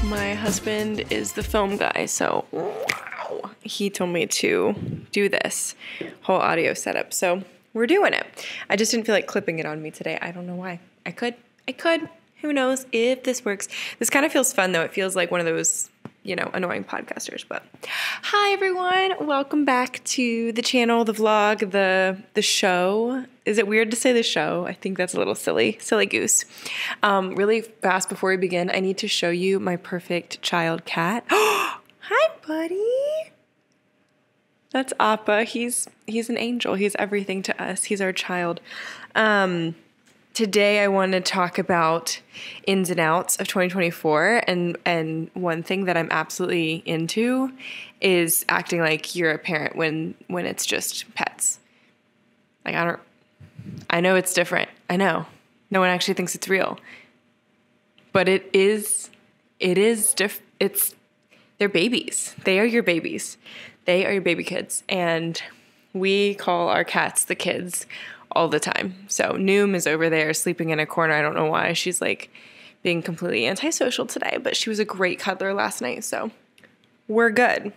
My husband is the film guy, so wow, he told me to do this whole audio setup. So we're doing it. I just didn't feel like clipping it on me today. I don't know why. I could. Who knows if this works. This kind of feels fun though. It feels like one of those, annoying podcasters. But hi everyone. Welcome back to the channel, the vlog, the show. Is it weird to say the show? I think that's a little silly goose. Really fast before we begin, I need to show you my perfect child cat. Hi, buddy. That's Appa. He's an angel. He's everything to us. He's our child. Today I want to talk about ins and outs of 2024, and one thing that I'm absolutely into is acting like you're a parent when it's just pets. I know it's different. I know. No one actually thinks it's real. But they're babies. They are your babies. They are your baby kids. And we call our cats the kids all the time. So Noom is over there sleeping in a corner. I don't know why. She's being completely antisocial today, but she was a great cuddler last night. So we're good.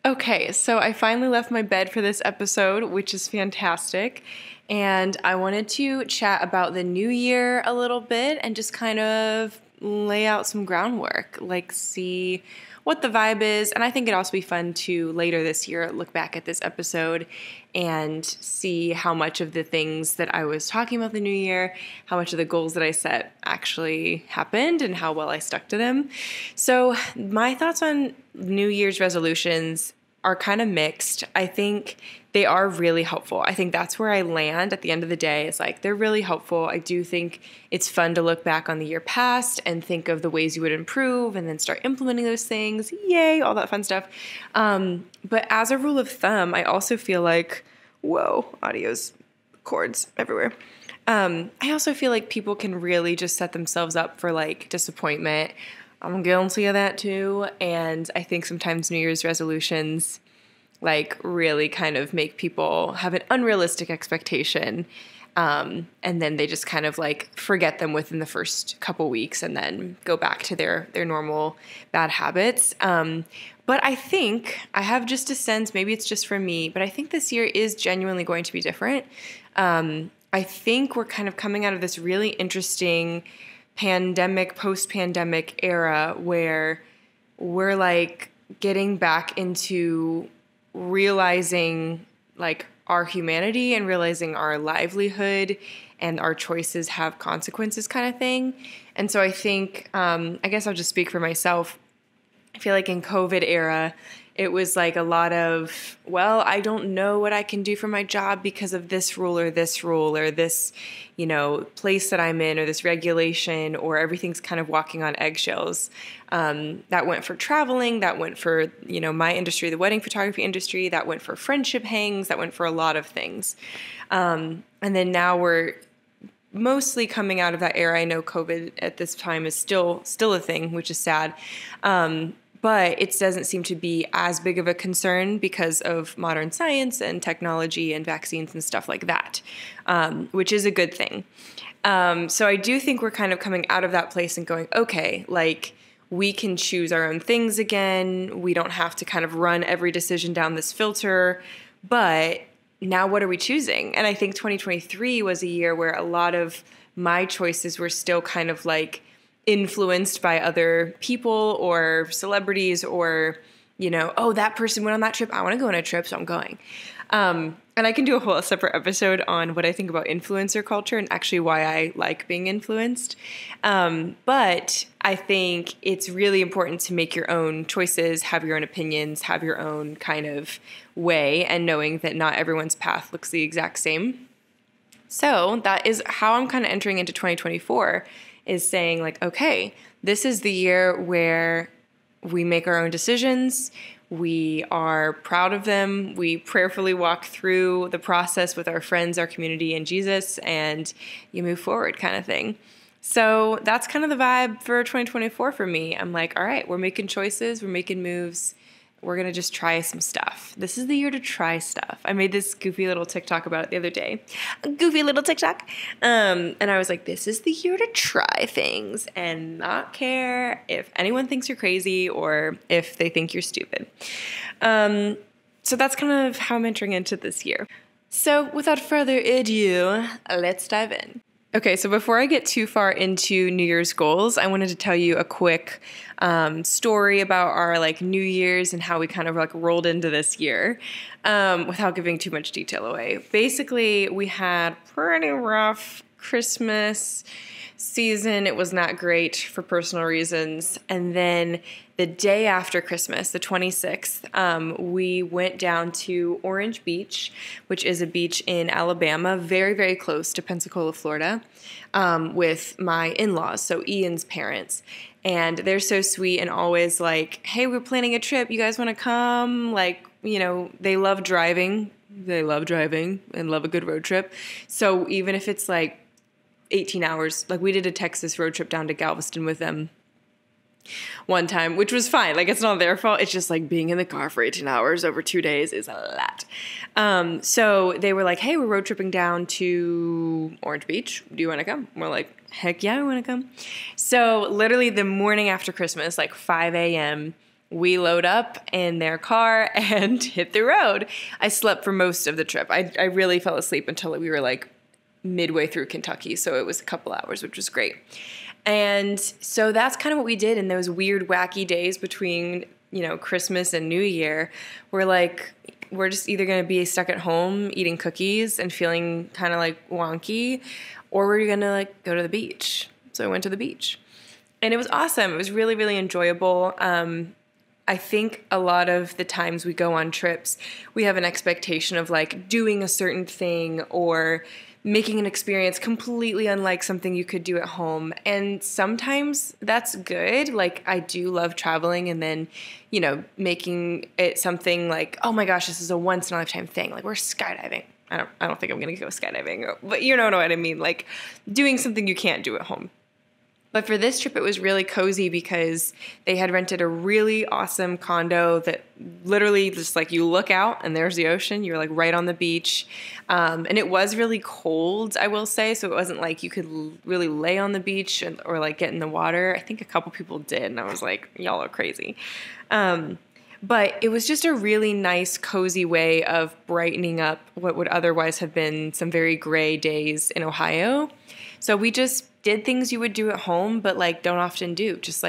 Okay, so I finally left my bed for this episode, which is fantastic. And I wanted to chat about the new year a little bit and just kind of lay out some groundwork, see what the vibe is. And I think it'd also be fun to later this year look back at this episode and see how much of the things that I was talking about the new year, how much of the goals that I set actually happened and how well I stuck to them. So my thoughts on New Year's resolutions are kind of mixed. I think they are really helpful. I think that's where I land at the end of the day. It's they're really helpful. I do think it's fun to look back on the year past and think of the ways you would improve and then start implementing those things. Yay, all that fun stuff. But as a rule of thumb, I also feel whoa, audio's cords everywhere. I also feel people can really just set themselves up for disappointment. I'm guilty of that too. And I think sometimes New Year's resolutions really kind of make people have an unrealistic expectation. And then they just kind of forget them within the first couple weeks and then go back to their normal bad habits. But I think I have just a sense, maybe it's just for me, but I think this year is genuinely going to be different. I think we're kind of coming out of this really interesting post-pandemic era where we're getting back into realizing our humanity and realizing our livelihood and our choices have consequences kind of thing. And so I think, I guess I'll just speak for myself. I feel in COVID era, it was a lot of, well, I don't know what I can do for my job because of this rule or this place that I'm in or this regulation, or everything's kind of walking on eggshells. That went for traveling. That went for, my industry, the wedding photography industry. That went for friendship hangs. That went for a lot of things. And then now we're mostly coming out of that era. I know COVID at this time is still a thing, which is sad. But it doesn't seem to be as big of a concern because of modern science and technology and vaccines and stuff like that, which is a good thing. So I do think we're kind of coming out of that place and going, okay, we can choose our own things again. We don't have to kind of run every decision down this filter. But now what are we choosing? And I think 2023 was a year where a lot of my choices were still kind of influenced by other people or celebrities or, oh, that person went on that trip. I want to go on a trip, so I'm going. And I can do a whole separate episode on what I think about influencer culture and actually why I like being influenced. But I think it's really important to make your own choices, have your own opinions, have your own kind of way, and knowing that not everyone's path looks the exact same. So that is how I'm kind of entering into 2024, is saying okay, this is the year where we make our own decisions. We are proud of them. We prayerfully walk through the process with our friends, our community, and Jesus, and you move forward kind of thing. So that's kind of the vibe for 2024 for me. I'm all right, we're making choices, we're making moves, we're going to just try some stuff. This is the year to try stuff. I made this goofy little TikTok about it the other day. A goofy little TikTok. And I was like, this is the year to try things and not care if anyone thinks you're crazy or if they think you're stupid. So that's kind of how I'm entering into this year. So without further ado, let's dive in. Okay, so before I get too far into New Year's goals, I wanted to tell you a quick story about our New Year's and how we kind of rolled into this year without giving too much detail away. Basically, we had pretty rough Christmas season. It was not great for personal reasons. And then the day after Christmas, the 26th, we went down to Orange Beach, which is a beach in Alabama, very, very close to Pensacola, Florida, with my in-laws, so Ian's parents. And they're so sweet and always like, hey, we're planning a trip. You guys want to come? They love driving. They love driving and love a good road trip. So even if it's 18 hours. We did a Texas road trip down to Galveston with them one time, which was fine. It's not their fault. It's just being in the car for 18 hours over 2 days is a lot. So they were like, hey, we're road tripping down to Orange Beach. Do you want to come? We're like, heck yeah, I want to come. So literally the morning after Christmas, 5 a.m., we load up in their car and hit the road. I slept for most of the trip. I really fell asleep until we were midway through Kentucky, so it was a couple hours, which was great. And so that's kind of what we did in those weird, wacky days between, Christmas and New Year. We're just either going to be stuck at home eating cookies and feeling kind of wonky, or we're going to go to the beach. So I went to the beach. And it was awesome. It was really, really enjoyable. I think a lot of the times we go on trips, we have an expectation of doing a certain thing or making an experience completely unlike something you could do at home. And sometimes that's good. I do love traveling and then, making it something oh my gosh, this is a once in a lifetime thing. We're skydiving. I don't think I'm going to go skydiving, but you know what I mean? Doing something you can't do at home. But for this trip, it was really cozy because they had rented a really awesome condo that literally just you look out and there's the ocean. You're right on the beach. And it was really cold, I will say. So it wasn't you could really lay on the beach or get in the water. I think a couple people did. And I was like, y'all are crazy. But it was just a really nice, cozy way of brightening up what would otherwise have been some very gray days in Ohio. So we just did things you would do at home, but don't often do. Just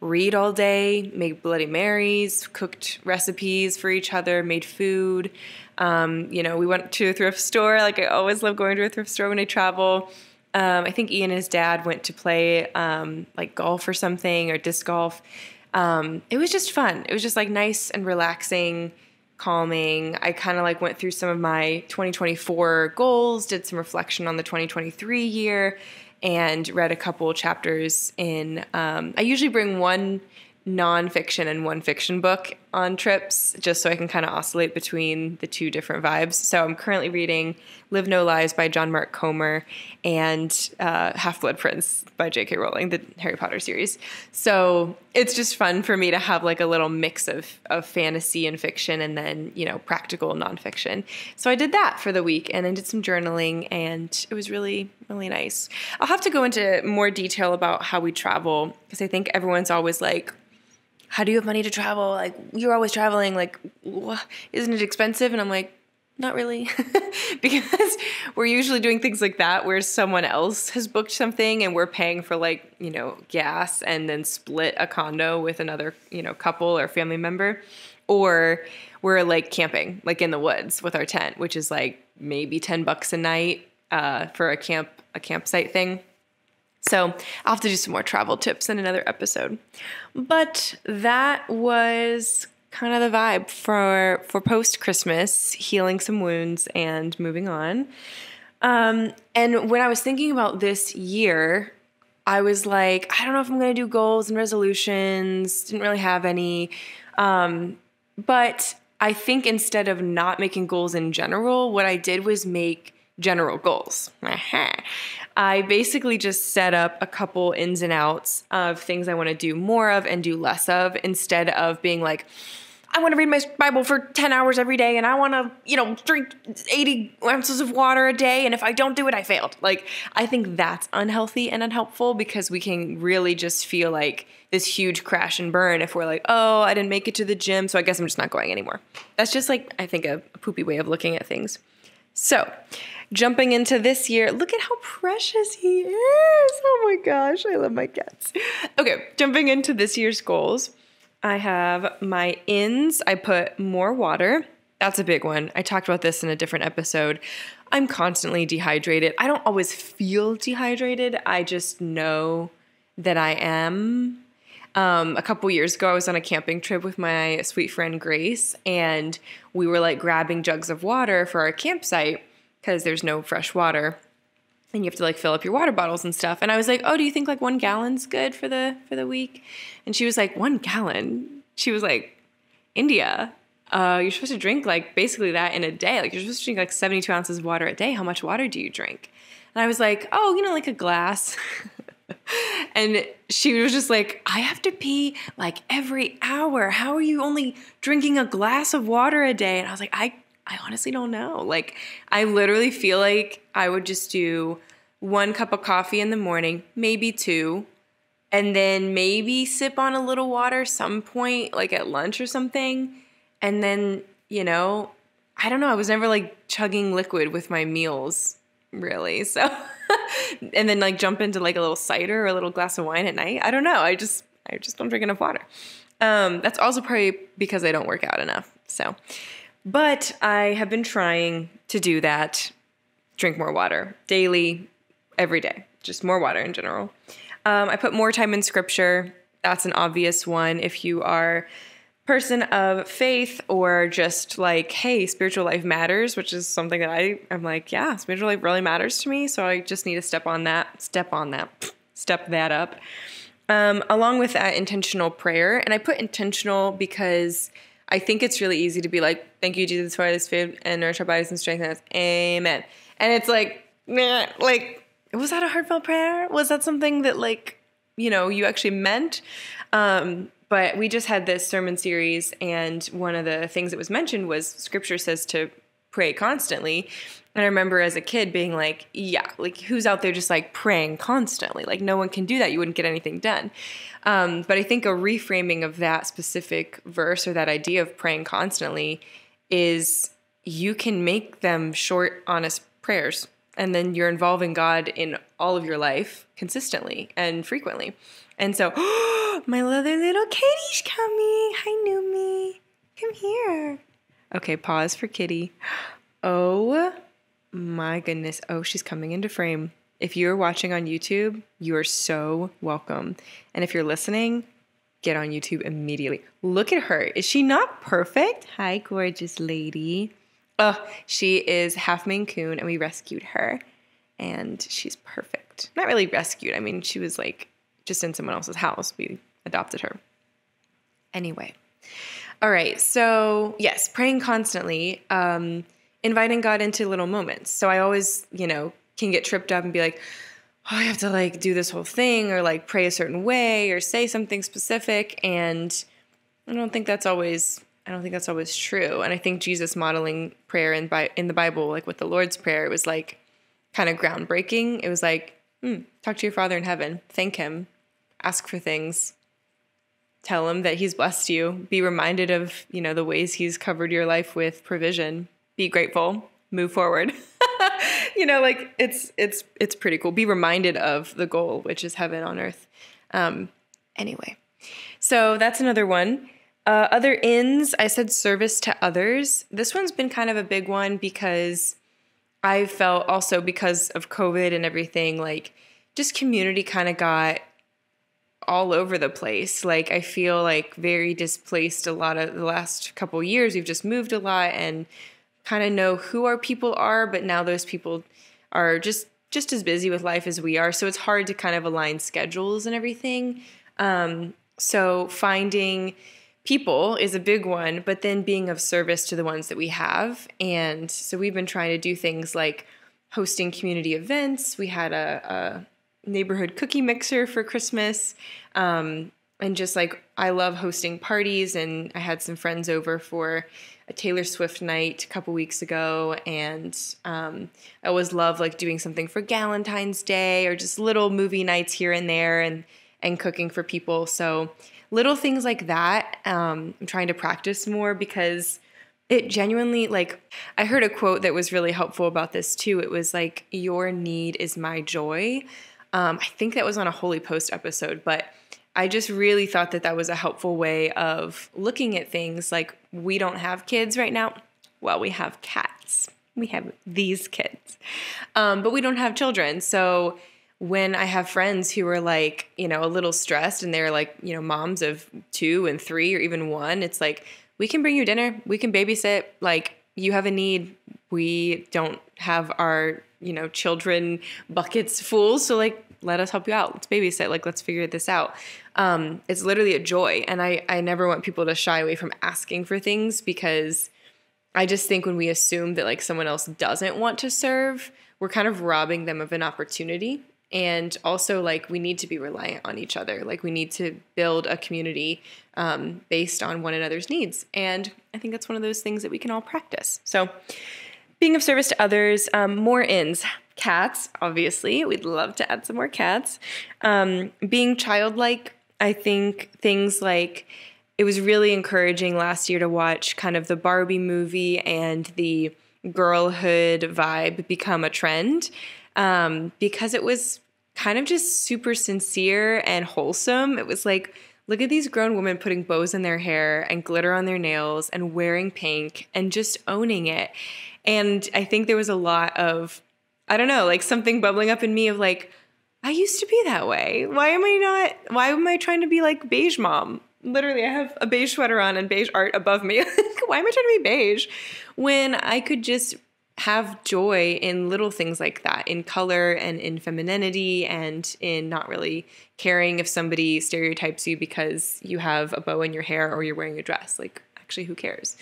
read all day, make Bloody Marys, cooked recipes for each other, made food. We went to a thrift store. I always love going to a thrift store when I travel. I think Ian and his dad went to play golf or something or disc golf. It was just fun. It was just nice and relaxing, calming. I kind of went through some of my 2024 goals, did some reflection on the 2023 year, and read a couple chapters in, I usually bring one nonfiction and one fiction book on trips just so I can kind of oscillate between the two different vibes. So I'm currently reading Live No Lies by John Mark Comer and Half-Blood Prince by J.K. Rowling, the Harry Potter series. So it's just fun for me to have a little mix of fantasy and fiction and then, practical nonfiction. So I did that for the week and I did some journaling and it was really, really nice. I'll have to go into more detail about how we travel because I think everyone's always how do you have money to travel? You're always traveling. Isn't it expensive? And I'm like, not really. Because we're usually doing things like that where someone else has booked something and we're paying for gas and then split a condo with another, couple or family member. Or we're camping, in the woods with our tent, which is maybe $10 a night for a campsite thing. So I'll have to do some more travel tips in another episode. But that was kind of the vibe for post-Christmas, healing some wounds and moving on. And when I was thinking about this year, I was I don't know if I'm going to do goals and resolutions. Didn't really have any. But I think instead of not making goals in general, what I did was make general goals. I basically just set up a couple ins and outs of things I want to do more of and do less of instead of being I I want to read my Bible for 10 hours every day, and I want to, drink 80 ounces of water a day, and if I don't do it, I failed. Like, I think that's unhealthy and unhelpful because we can really just feel like this huge crash and burn if we're like, oh, I didn't make it to the gym, so I guess I'm just not going anymore. That's just like, I think, a poopy way of looking at things. So, jumping into this year, look at how precious he is. Oh my gosh, I love my cats. Okay, jumping into this year's goals. I have my ins. I put more water. That's a big one. I talked about this in a different episode. I'm constantly dehydrated. I don't always feel dehydrated. I just know that I am. A couple years ago, I was on a camping trip with my sweet friend Grace, and we were like grabbing jugs of water for our campsite because there's no fresh water. And you have to like fill up your water bottles and stuff. And I was like, oh, do you think like 1 gallon's good for the week? And she was like, 1 gallon? She was like, India, you're supposed to drink like basically that in a day. Like you're supposed to drink like 72 ounces of water a day. How much water do you drink? And I was like, oh, like a glass. And she was just like, I have to pee like every hour. How are you only drinking a glass of water a day? And I was like, I honestly don't know. Like, I literally feel like I would just do 1 cup of coffee in the morning, maybe 2, and then maybe sip on a little water some point, like at lunch or something. And then, I don't know. I was never like chugging liquid with my meals, really. So, and then like jump into like a little cider or a little glass of wine at night. I don't know. I just don't drink enough water. That's also probably because I don't work out enough. So, but I have been trying to do that, drink more water daily, every day, just more water in general. I put more time in scripture. That's an obvious one. If you are a person of faith or just like, hey, spiritual life matters, which is something that I'm like, yeah, spiritual life really matters to me. So I just need to step that up. Along with that, intentional prayer. And I put intentional because I think it's really easy to be like, thank you, Jesus, for this food and nourish our bodies and strengthen us. Amen. And it's like, was that a heartfelt prayer? Was that something that you actually meant? But we just had this sermon series, and one of the things that was mentioned was scripture says to pray constantly. And I remember as a kid being like, yeah, like who's out there just like praying constantly? Like no one can do that. You wouldn't get anything done. But I think a reframing of that specific verse or that idea of praying constantly is you can make them short, honest prayers. And then you're involving God in all of your life consistently and frequently. And so, my other little kitty's coming. Hi, Numi. Come here. Okay, pause for kitty. Oh, my goodness. Oh, she's coming into frame. If you're watching on YouTube, you are so welcome. And if you're listening, get on YouTube immediately. Look at her. Is she not perfect? Hi, gorgeous lady. Oh, she is half Maine Coon, and we rescued her. And she's perfect. Not really rescued. I mean, she was like just in someone else's house. We adopted her. Anyway. All right. So, yes, praying constantly, inviting God into little moments. So I always, can get tripped up and be like, oh, I have to like do this whole thing or like pray a certain way or say something specific. And I don't think that's always true. And I think Jesus modeling prayer in the Bible, like with the Lord's Prayer, it was like kind of groundbreaking. It was like, talk to your Father in heaven, thank him, ask for things, tell him that he's blessed you, be reminded of, the ways he's covered your life with provision, be grateful, move forward. It's pretty cool. Be reminded of the goal, which is heaven on earth. Anyway, so that's another one. Other ins, I said service to others. This one's been kind of a big one because I felt also because of COVID and everything, like just community kind of got all over the place. Like I feel like very displaced a lot of the last couple years. We've just moved a lot and kind of know who our people are, but now those people are just as busy with life as we are. So it's hard to kind of align schedules and everything. So finding people is a big one, but then being of service to the ones that we have. And so we've been trying to do things like hosting community events. We had a neighborhood cookie mixer for Christmas. and just like, I love hosting parties, and I had some friends over for a Taylor Swift night a couple weeks ago, and I always love like doing something for Galentine's Day or just little movie nights here and there, and cooking for people. So little things like that, I'm trying to practice more, because it genuinely, like, I heard a quote that was really helpful about this too. It was like, your need is my joy. I think that was on a Holy Post episode, but I just really thought that that was a helpful way of looking at things. Like, we don't have kids right now. Well, we have cats. We have these kids. But we don't have children. So when I have friends who are like, a little stressed, and they're like, moms of 2 and 3 or even 1, it's like, we can bring you dinner. We can babysit. Like, you have a need. We don't have our, children buckets full. So like, let us help you out. Let's babysit. Like, let's figure this out. It's literally a joy. And I never want people to shy away from asking for things, because I just think when we assume that like someone else doesn't want to serve, we're kind of robbing them of an opportunity. And also, like, we need to be reliant on each other. Like, we need to build a community based on one another's needs. And I think that's one of those things that we can all practice. So being of service to others, more ins. Cats, obviously. We'd love to add some more cats. Being childlike, I think things like, it was really encouraging last year to watch kind of the Barbie movie and the girlhood vibe become a trend, because it was kind of just super sincere and wholesome. It was like, look at these grown women putting bows in their hair and glitter on their nails and wearing pink and just owning it. And I think there was a lot of, I don't know, like something bubbling up in me of like, I used to be that way. Why am I trying to be like beige mom? Literally, I have a beige sweater on and beige art above me. Why am I trying to be beige when I could just have joy in little things like that, in color and in femininity, and in not really caring if somebody stereotypes you because you have a bow in your hair or you're wearing a dress. Like, actually, who cares?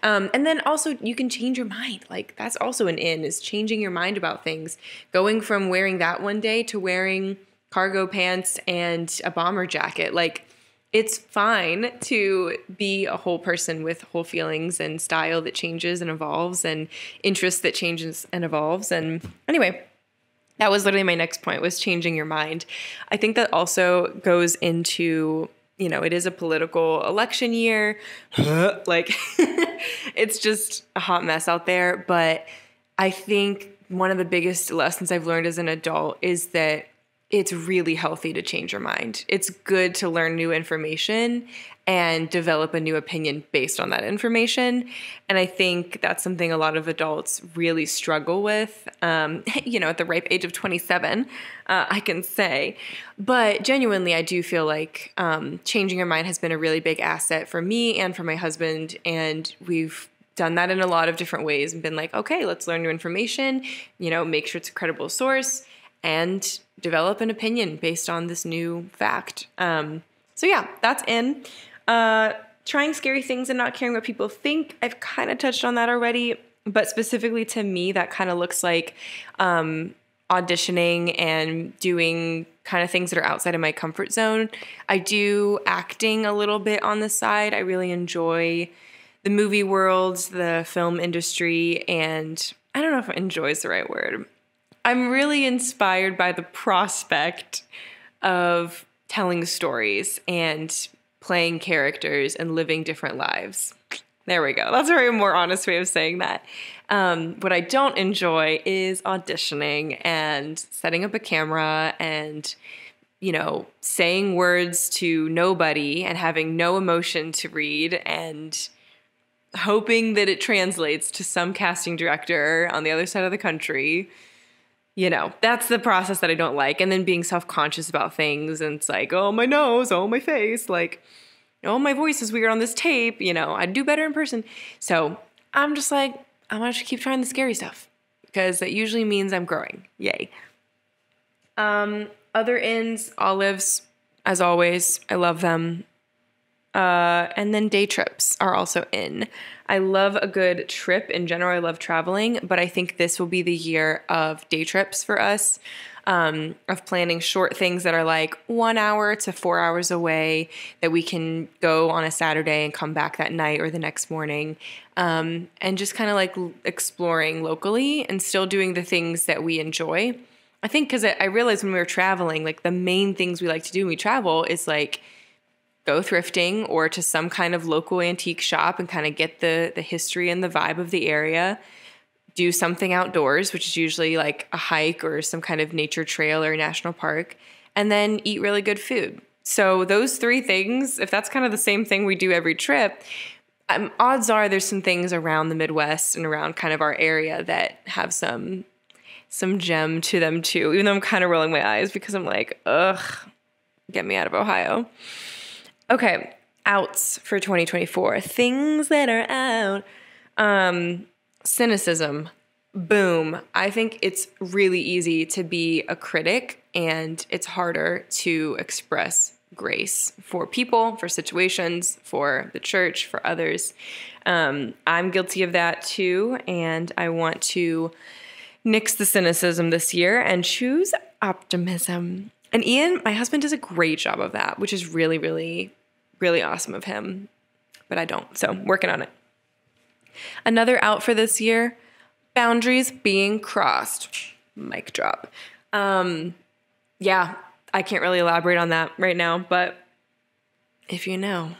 And then also, you can change your mind. Like, that's also an in, is changing your mind about things. Going from wearing that one day to wearing cargo pants and a bomber jacket. Like, it's fine to be a whole person with whole feelings and style that changes and evolves, and interests that changes and evolves. And anyway, that was literally my next point, was changing your mind. I think that also goes into, it is a political election year. Like, it's just a hot mess out there. But I think one of the biggest lessons I've learned as an adult is that it's really healthy to change your mind. It's good to learn new information and develop a new opinion based on that information. And I think that's something a lot of adults really struggle with, at the ripe age of 27, I can say. But genuinely, I do feel like changing your mind has been a really big asset for me and for my husband. And we've done that in a lot of different ways and been like, okay, let's learn new information, make sure it's a credible source, and develop an opinion based on this new fact. So yeah, that's in. Trying scary things and not caring what people think. I've kind of touched on that already, but specifically to me, that kind of looks like auditioning and doing kind of things that are outside of my comfort zone. I do acting a little bit on the side. I really enjoy the movie world, the film industry, and I don't know if enjoy is the right word. I'm really inspired by the prospect of telling stories and playing characters and living different lives. There we go. That's a very more honest way of saying that. What I don't enjoy is auditioning and setting up a camera and, saying words to nobody and having no emotion to read and hoping that it translates to some casting director on the other side of the country. That's the process that I don't like. And then being self-conscious about things. And it's like, oh, my nose, oh, my face. Like, oh, my voice is weird on this tape. I'd do better in person. So I'm just like, I'm going to keep trying the scary stuff because that usually means I'm growing. Yay. Other ins, olives, as always. I love them. And then day trips are also in. I love a good trip in general. I love traveling, but I think this will be the year of day trips for us. of planning short things that are like 1 hour to 4 hours away that we can go on a Saturday and come back that night or the next morning. And just kind of like exploring locally and still doing the things that we enjoy. I think because I realized when we were traveling, like the main things we like to do when we travel is like go thrifting or to some kind of local antique shop and kind of get the history and the vibe of the area. Do something outdoors, which is usually like a hike or some kind of nature trail or national park, and then eat really good food. So those three things, if that's kind of the same thing we do every trip, odds are there's some things around the Midwest and around kind of our area that have some gem to them too, even though I'm kind of rolling my eyes because I'm like, ugh, get me out of Ohio. Okay, outs for 2024. Things that are out. Cynicism. Boom. I think it's really easy to be a critic and it's harder to express grace for people, for situations, for the church, for others. I'm guilty of that too, and I want to nix the cynicism this year and choose optimism. And Ian, my husband, does a great job of that, which is really, really, really awesome of him. But I don't, so working on it. Another out for this year, boundaries being crossed. Mic drop. Yeah, I can't really elaborate on that right now, but if you know.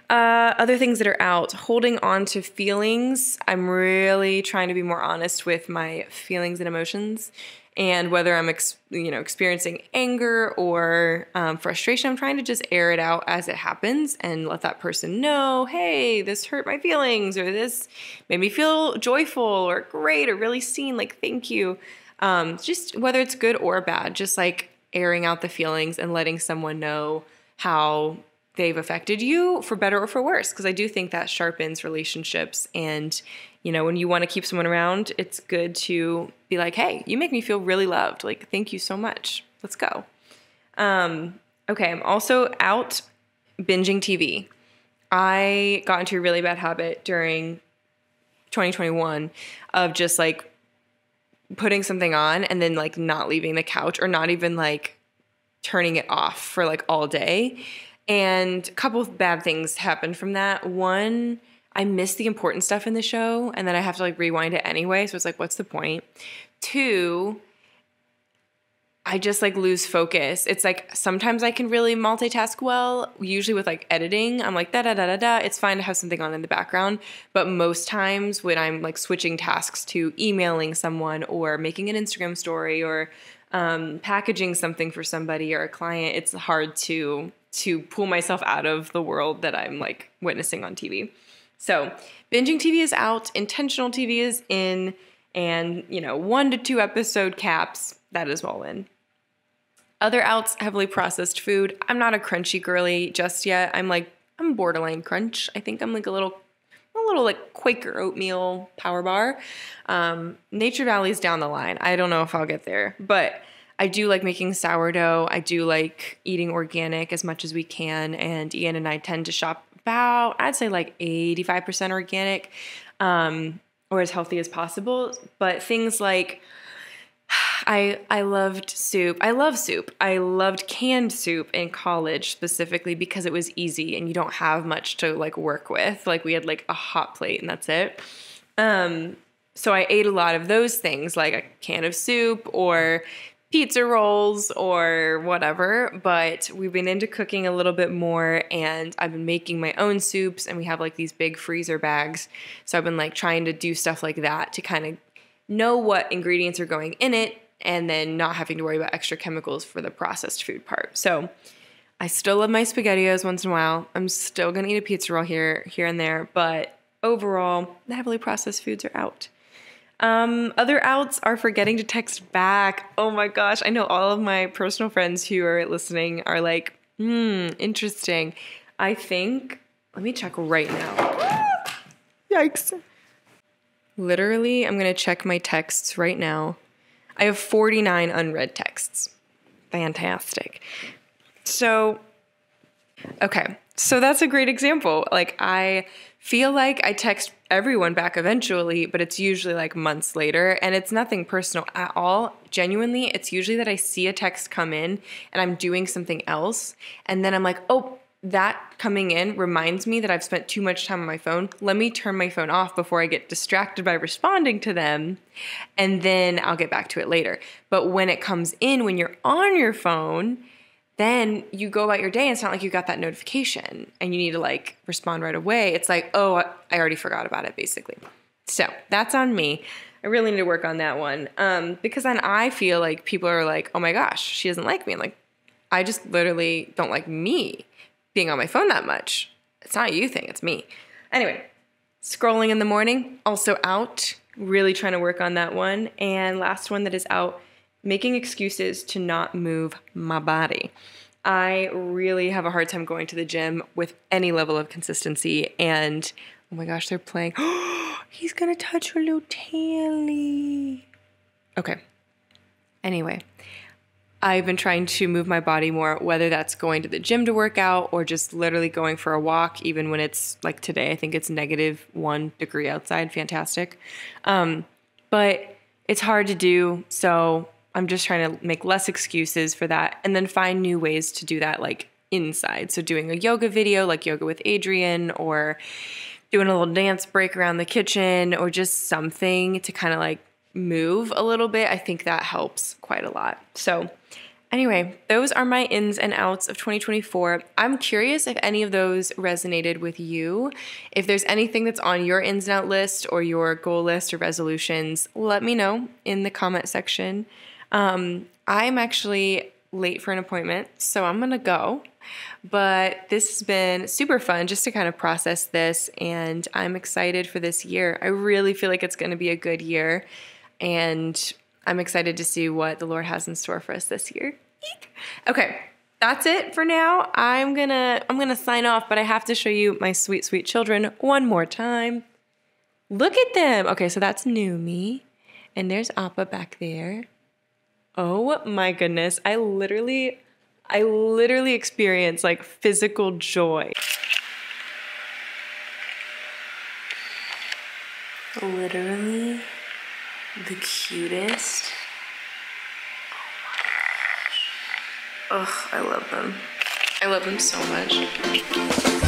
Other things that are out, holding on to feelings. I'm really trying to be more honest with my feelings and emotions, and whether I'm experiencing anger or frustration, I'm trying to just air it out as it happens and let that person know, hey, this hurt my feelings, or this made me feel joyful or great or really seen, like thank you. Just whether it's good or bad, just like airing out the feelings and letting someone know how they've affected you for better or for worse. Because I do think that sharpens relationships. And, when you want to keep someone around, it's good to be like, hey, you make me feel really loved. Like, thank you so much. Let's go. Okay, I'm also out binging TV. I got into a really bad habit during 2021 of just like putting something on and then like not leaving the couch or not even like turning it off for like all day. And a couple of bad things happened from that. One, I missed the important stuff in the show and then I have to like rewind it anyway. So it's like, what's the point? Two, I just like lose focus. It's like sometimes I can really multitask well, usually with like editing. I'm like, da da da da da. It's fine to have something on in the background. But most times when I'm like switching tasks to emailing someone or making an Instagram story or packaging something for somebody or a client, it's hard to pull myself out of the world that I'm like witnessing on TV. So binging TV is out, intentional TV is in, and 1 to 2 episode caps, that is all in. Other outs, heavily processed food. I'm not a crunchy girly just yet. I'm borderline crunch. I think I'm like a little like Quaker oatmeal power bar. Nature Valley's down the line. I don't know if I'll get there, but I do like making sourdough. I do like eating organic as much as we can. And Ian and I tend to shop about, I'd say like 85% organic, or as healthy as possible. But things like, I loved soup. I love soup. I loved canned soup in college specifically because it was easy and you don't have much to like work with. Like we had like a hot plate and that's it. So I ate a lot of those things like a can of soup or pizza rolls or whatever, but we've been into cooking a little bit more and I've been making my own soups and we have like these big freezer bags. So I've been like trying to do stuff like that to kind of know what ingredients are going in it and then not having to worry about extra chemicals for the processed food part. So I still love my SpaghettiOs once in a while. I'm still going to eat a pizza roll here and there, but overall, the heavily processed foods are out. Other outs are forgetting to text back. Oh my gosh. I know all of my personal friends who are listening are like, interesting. I think, let me check right now. Yikes. Literally, I'm going to check my texts right now. I have 49 unread texts. Fantastic. So So that's a great example. Like, I feel like I text everyone back eventually, but it's usually like months later, and it's nothing personal at all. Genuinely, it's usually that I see a text come in and I'm doing something else, and then I'm like, oh, that coming in reminds me that I've spent too much time on my phone. Let me turn my phone off before I get distracted by responding to them, and then I'll get back to it later. But when it comes in when you're on your phone, then you go about your day and it's not like you got that notification and you need to like respond right away. It's like, oh, I already forgot about it, basically. So that's on me. I really need to work on that one, because then I feel like people are like, oh my gosh, she doesn't like me. I'm like, I just literally don't like me being on my phone that much. It's not a you thing, it's me. Anyway, scrolling in the morning, also out. Really trying to work on that one. And last one that is out, making excuses to not move my body. I really have a hard time going to the gym with any level of consistency. And oh my gosh, they're playing. He's gonna touch her little taily. Okay. Anyway, I've been trying to move my body more, whether that's going to the gym to work out or just literally going for a walk, even when it's like today, I think it's -1 degree outside. Fantastic. But it's hard to do. So I'm just trying to make less excuses for that and then find new ways to do that, like inside. So doing a yoga video, like Yoga with Adrian, or doing a little dance break around the kitchen, or just something to kind of like move a little bit. I think that helps quite a lot. So anyway, those are my ins and outs of 2024. I'm curious if any of those resonated with you. If there's anything that's on your ins and out list or your goal list or resolutions, let me know in the comment section. I'm actually late for an appointment, so I'm gonna go. But this has been super fun just to kind of process this, and I'm excited for this year. I really feel like it's gonna be a good year, and I'm excited to see what the Lord has in store for us this year. Eek. Okay, that's it for now. I'm gonna sign off, but I have to show you my sweet, sweet children one more time. Look at them. Okay, so that's Numi, and there's Appa back there. Oh my goodness. I literally experience like physical joy. Literally the cutest. Oh my gosh. Ugh, I love them. I love them so much.